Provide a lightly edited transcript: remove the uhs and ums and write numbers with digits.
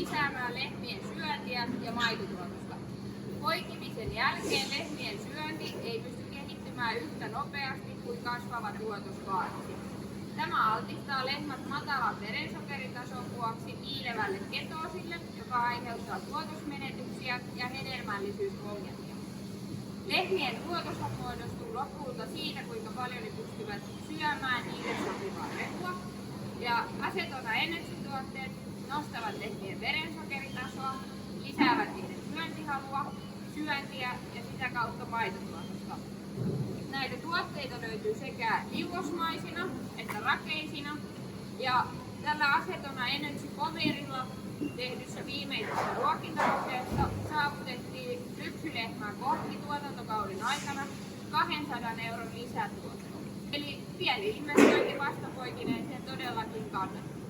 lisäämään lehmien syöntiä ja maitotuotosta. Poikimisen jälkeen lehmien syönti ei pysty kehittymään yhtä nopeasti kuin kasvava tuotos vaatisi. Tämä altistaa lehmät matalan verensokeritason vuoksi piilevälle ketoosille, joka aiheuttaa tuotosmenetyksiä ja hedelmällisyysongelmia. Lehmien tuotoshan muodostuu lopulta siitä, kuinka paljon ne pystyvät syömään niille sopivaa rehua. Ja asetona energiatuotteet nostavat lehmien verensokeritasoa, lisäävät niiden syöntihalua, syöntiä ja sitä kautta maitotuotosta. Näitä tuotteita löytyy sekä liuosmaisina että rakeisina. Ja tällä asetona energy-pomerilla tehdyssä viimeisessä ruokintakokeessa saavutettiin lypsylehmän kohti tuotantokauden aikana 200 € lisätuotto. Eli pieni investointi vastapoikineeseen todellakin kannattaa.